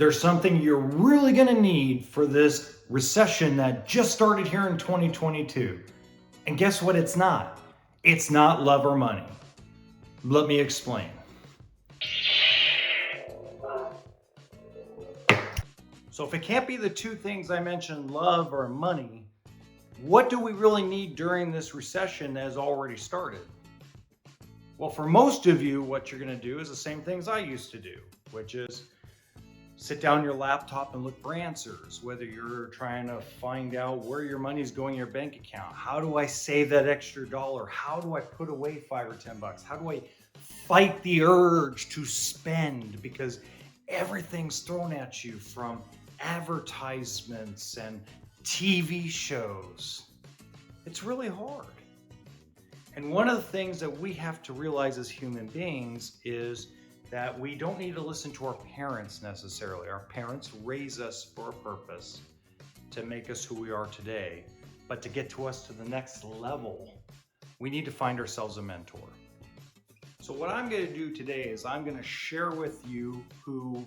There's something you're really going to need for this recession that just started here in 2022. And guess what? It's not. It's not love or money. Let me explain. So if it can't be the two things I mentioned, love or money, what do we really need during this recession that has already started? Well, for most of you, what you're going to do is the same things I used to do, which is sit down your laptop and look for answers, whether you're trying to find out where your money's going in your bank account. How do I save that extra dollar? How do I put away $5 or $10? How do I fight the urge to spend? Because everything's thrown at you from advertisements and TV shows. It's really hard. And one of the things that we have to realize as human beings is that we don't need to listen to our parents necessarily. Our parents raise us for a purpose to make us who we are today. But to get to us to the next level, we need to find ourselves a mentor. So what I'm going to do today is I'm going to share with you who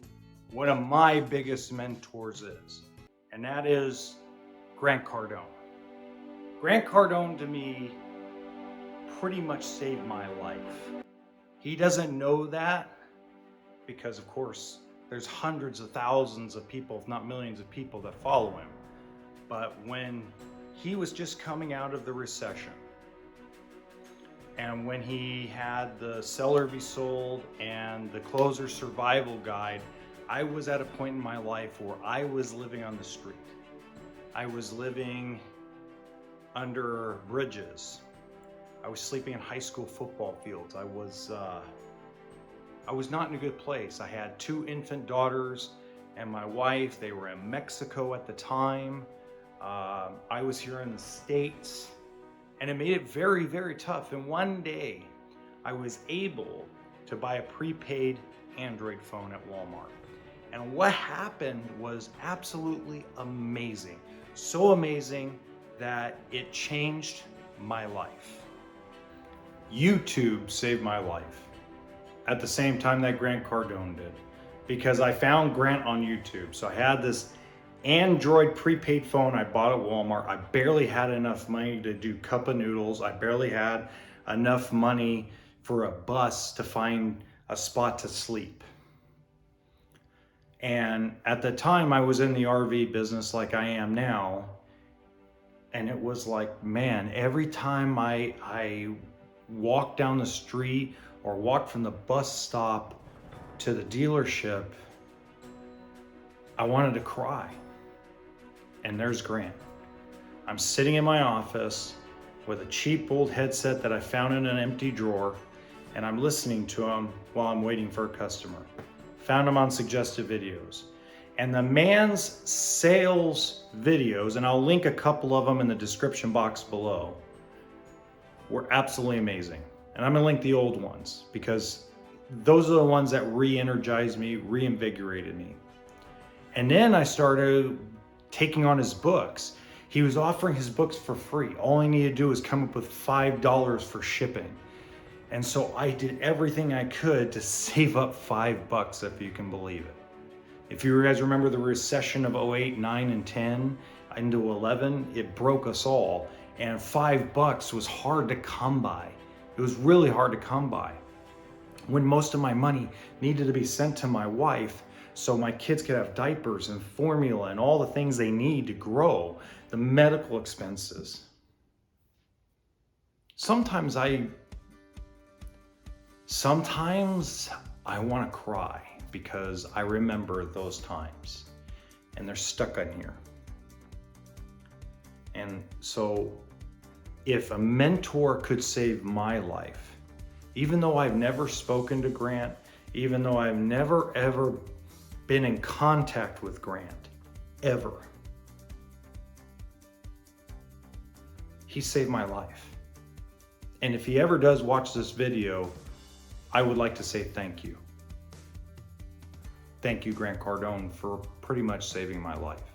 one of my biggest mentors is. And that is Grant Cardone. Grant Cardone to me pretty much saved my life. He doesn't know that, because of course there's hundreds of thousands of people, if not millions of people that follow him. But when he was just coming out of the recession, and when he had the Sell or Be Sold and the Closer Survival Guide, I was at a point in my life where I was living on the street. I was living under bridges. I was sleeping in high school football fields. I was not in a good place. I had 2 infant daughters and my wife. They were in Mexico at the time. I was here in the States, and it made it very, very tough. And one day I was able to buy a prepaid Android phone at Walmart. And what happened was absolutely amazing. So amazing that it changed my life. YouTube saved my life at the same time that Grant Cardone did, because I found Grant on YouTube. So I had this Android prepaid phone I bought at Walmart. I barely had enough money to do cup of noodles. I barely had enough money for a bus to find a spot to sleep. And at the time I was in the RV business like I am now. And it was like, man, every time I walked down the street or walked from the bus stop to the dealership, I wanted to cry. And there's Grant. I'm sitting in my office with a cheap old headset that I found in an empty drawer, and I'm listening to him while I'm waiting for a customer. Found him on suggested videos. And the man's sales videos, and I'll link a couple of them in the description box below, were absolutely amazing. And I'm gonna link the old ones because those are the ones that re-energized me, reinvigorated me. And then I started taking on his books. He was offering his books for free. All I needed to do was come up with $5 for shipping. And so I did everything I could to save up $5, if you can believe it. If you guys remember the recession of 08, 9, and 10 into 11, it broke us all. And $5 was hard to come by. It was really hard to come by. When most of my money needed to be sent to my wife so my kids could have diapers and formula and all the things they need to grow, the medical expenses. Sometimes I want to cry because I remember those times and they're stuck on here. And so if a mentor could save my life, even though I've never spoken to Grant, even though I've never ever been in contact with Grant, ever, he saved my life. And if he ever does watch this video, I would like to say thank you. Thank you, Grant Cardone, for pretty much saving my life.